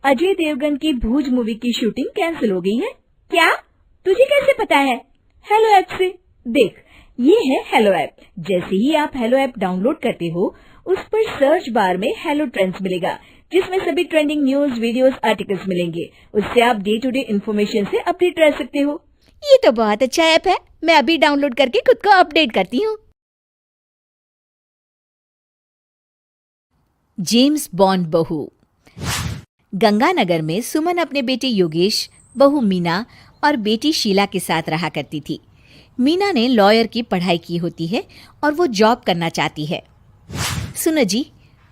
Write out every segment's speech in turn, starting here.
अजय देवगन की भूज मूवी की shooting cancel हो गई है। क्या? तुझे कैसे पता है? हेलो ऐप से देख, ये है हेलो ऐप। जैसे ही आप हेलो ऐप डाउनलोड करते हो, उस पर सर्च बार में हेलो ट्रेंड्स मिलेगा, जिसमें सभी ट्रेंडिंग न्यूज, वीडियोस, आर्टिकल्स मिलेंगे। उससे आप डे टू डे इन्फॉर्मेशन से अपडेट रह सकते हो। ये तो बहुत अच्छा ऐप है, मैं अभी डाउनलोड करके खुद को अपडेट करती हूँ। जेम्स बॉन्ड बहू। गंगानगर में सुमन अपने बेटे योगेश, बहू मीना और बेटी शीला के साथ रहा करती थी। मीना ने लॉयर की पढ़ाई की होती है और वो जॉब करना चाहती है। सुनो जी,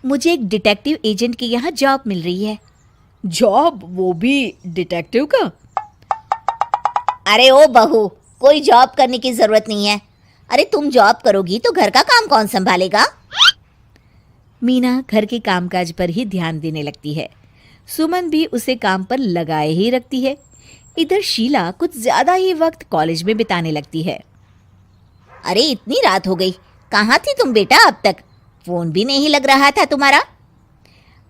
मुझे एक डिटेक्टिव एजेंट के यहाँ जॉब मिल रही है। जॉब? वो भी डिटेक्टिव का? अरे ओ बहू, कोई जॉब करने की जरूरत नहीं है। अरे तुम जॉब करोगी तो घर का काम कौन संभालेगा? मीना घर के कामकाज पर ही ध्यान देने लगती है। सुमन भी उसे काम पर लगाए ही रखती है। इधर शीला कुछ ज्यादा ही वक्त कॉलेज में बिताने लगती है। अरे इतनी रात हो गई, कहाँ थी तुम बेटा अब तक? फोन भी नहीं लग रहा था तुम्हारा।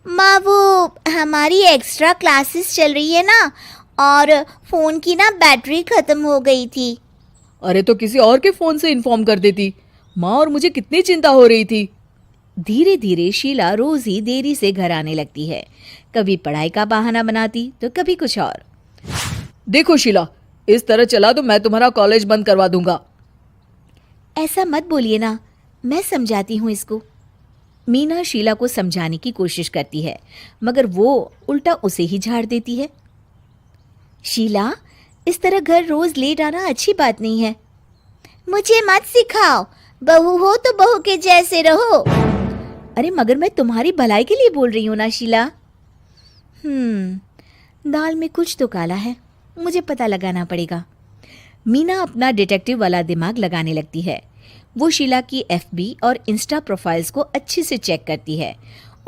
माँ, वो हमारी एक्स्ट्रा क्लासेस चल रही है ना, और फोन की ना बैटरी खत्म हो गई थी। अरे तो किसी और के फोन से इन्फॉर्म कर देती माँ, और मुझे कितनी चिंता हो रही थी। धीरे धीरे शीला रोज ही देरी से घर आने लगती है। कभी पढ़ाई का बहाना बनाती तो कभी कुछ और। देखो शीला, इस तरह चला तो मैं तुम्हारा कॉलेज बंद करवा दूंगा। ऐसा मत बोलिए ना, मैं समझाती हूँ इसको। मीना शीला को समझाने की कोशिश करती है, मगर वो उल्टा उसे ही झाड़ देती है। शीला, इस तरह घर रोज लेट आना अच्छी बात नहीं है। मुझे मत सिखाओ, बहू हो तो बहू के जैसे रहो। अरे मगर मैं तुम्हारी भलाई के लिए बोल रही हूँ ना शीला। दाल में कुछ तो काला है, मुझे पता लगाना पड़ेगा। मीना अपना डिटेक्टिव वाला दिमाग लगाने लगती है। वो शीला की एफबी और इंस्टा प्रोफाइल्स को अच्छे से चेक करती है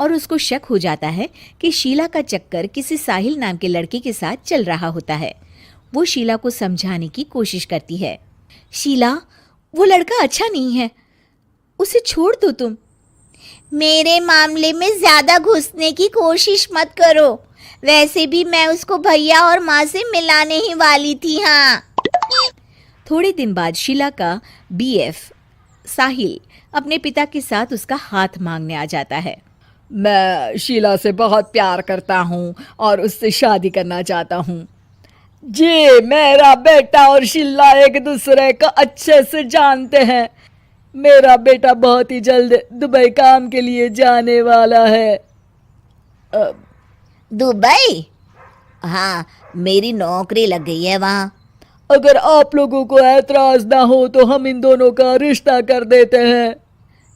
और उसको शक हो जाता है कि शीला का चक्कर किसी साहिल नाम के लड़के के साथ चल रहा होता है। वो शीला को समझाने की कोशिश करती है। शीला, वो लड़का अच्छा नहीं है, उसे छोड़ दो तुम। मेरे मामले में ज्यादा घुसने की कोशिश मत करो, वैसे भी मैं उसको भैया और माँ से मिलाने ही वाली थी। हाँ। थोड़े दिन बाद शीला का बीएफ साहिल अपने पिता के साथ उसका हाथ मांगने आ जाता है। मैं शीला से बहुत प्यार करता हूँ और उससे शादी करना चाहता हूँ। जी, मेरा बेटा और शीला एक दूसरे को अच्छे से जानते हैं। मेरा बेटा बहुत ही जल्द दुबई काम के लिए जाने वाला है। दुबई? हाँ, मेरी नौकरी लग गई है वहाँ। अगर आप लोगों को ऐतराज ना हो तो हम इन दोनों का रिश्ता कर देते हैं।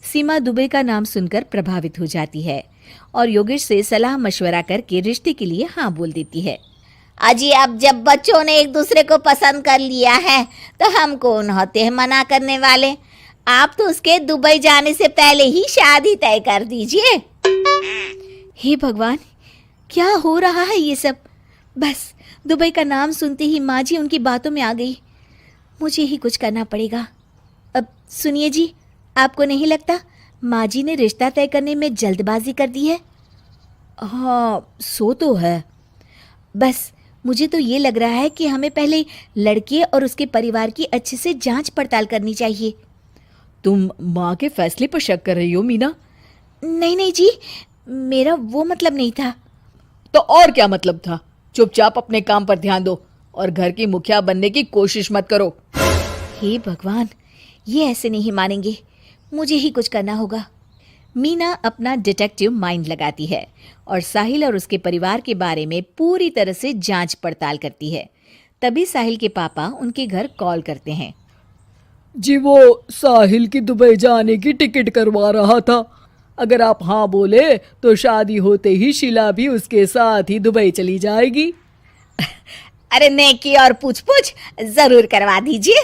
सीमा दुबई का नाम सुनकर प्रभावित हो जाती है और योगेश से सलाह मशवरा करके रिश्ते के लिए हाँ बोल देती है। अजी, अब जब बच्चों ने एक दूसरे को पसंद कर लिया है तो हम कौन होते हैं मना करने वाले। आप तो उसके दुबई जाने से पहले ही शादी तय कर दीजिए। हे भगवान, क्या हो रहा है ये सब? बस दुबई का नाम सुनते ही माँ जी उनकी बातों में आ गई। मुझे ही कुछ करना पड़ेगा। अब सुनिए जी, आपको नहीं लगता माँ जी ने रिश्ता तय करने में जल्दबाजी कर दी है? हाँ, सो तो है। बस मुझे तो ये लग रहा है कि हमें पहले लड़के और उसके परिवार की अच्छे से जांच पड़ताल करनी चाहिए। तुम माँ के फैसले पर शक कर रही हो मीना? नहीं नहीं जी, मेरा वो मतलब नहीं था। तो और क्या मतलब था? चुपचाप अपने काम पर ध्यान दो और घर की मुखिया बनने की कोशिश मत करो। हे भगवान, ये ऐसे नहीं मानेंगे, मुझे ही कुछ करना होगा। मीना अपना डिटेक्टिव माइंड लगाती है और साहिल और उसके परिवार के बारे में पूरी तरह से जांच पड़ताल करती है। तभी साहिल के पापा उनके घर कॉल करते हैं। जी, वो साहिल की दुबई जाने की टिकट करवा रहा था। अगर आप हाँ बोले तो शादी होते ही शीला भी उसके साथ ही दुबई चली जाएगी। अरे नेकी और पूछ पूछ जरूर करवा दीजिए।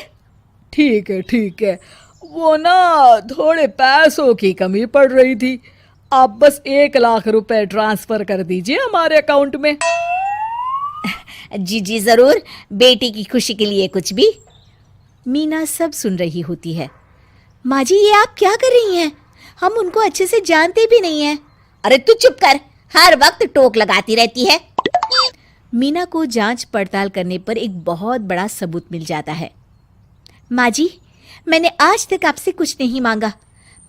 ठीक है, ठीक है। वो ना थोड़े पैसों की कमी पड़ रही थी। आप बस 1 लाख रुपए ट्रांसफर कर दीजिए हमारे अकाउंट में। जी जी जरूर, बेटी की खुशी के लिए कुछ भी। मीना सब सुन रही होती है। माँ जी, ये आप क्या कर रही हैं? हम उनको अच्छे से जानते भी नहीं हैं। अरे तू चुप कर, हर वक्त टोक लगाती रहती है। मीना को जांच पड़ताल करने पर एक बहुत बड़ा सबूत मिल जाता है। माँ जी, मैंने आज तक आपसे कुछ नहीं मांगा,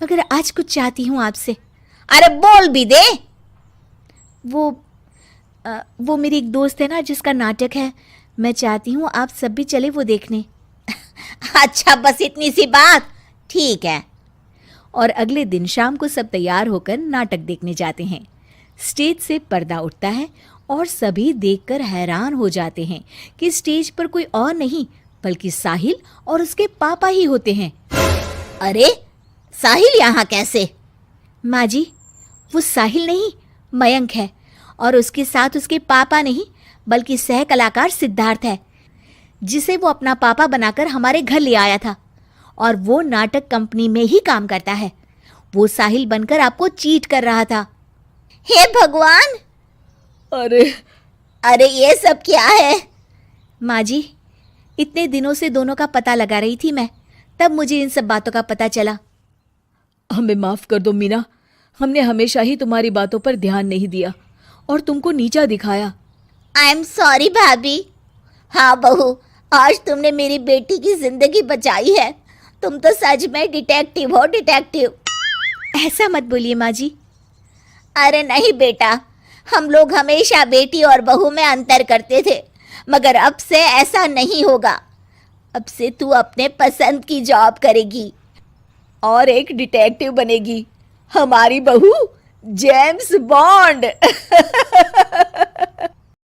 मगर आज कुछ चाहती हूँ आपसे। अरे बोल भी दे। वो मेरी एक दोस्त है ना, जिसका नाटक है, मैं चाहती हूँ आप सब भी चले वो देखने। अच्छा, बस इतनी सी बात, ठीक है। और अगले दिन शाम को सब तैयार होकर नाटक देखने जाते हैं। स्टेज से पर्दा उठता है और सभी देखकर हैरान हो जाते हैं कि स्टेज पर कोई और नहीं बल्कि साहिल और उसके पापा ही होते हैं। अरे साहिल यहाँ कैसे? माँ जी, वो साहिल नहीं, मयंक है, और उसके साथ उसके पापा नहीं बल्कि सह कलाकार सिद्धार्थ है, जिसे वो अपना पापा बनाकर हमारे घर ले आया था, और वो नाटक कंपनी में ही काम करता है। वो साहिल बनकर आपको चीट कर रहा था। हे भगवान, अरे ये सब क्या है? माँ जी, इतने दिनों से दोनों का पता लगा रही थी मैं, तब मुझे इन सब बातों का पता चला। हमें माफ कर दो मीना, हमने हमेशा ही तुम्हारी बातों पर ध्यान नहीं दिया और तुमको नीचा दिखाया। आई एम सॉरी भाभी। हाँ बहू, आज तुमने मेरी बेटी की जिंदगी बचाई है। तुम तो सच में डिटेक्टिव हो, डिटेक्टिव। ऐसा मत बोलिए माँ जी। अरे नहीं बेटा, हम लोग हमेशा बेटी और बहू में अंतर करते थे, मगर अब से ऐसा नहीं होगा। अब से तू अपने पसंद की जॉब करेगी और एक डिटेक्टिव बनेगी, हमारी बहू जेम्स बॉन्ड।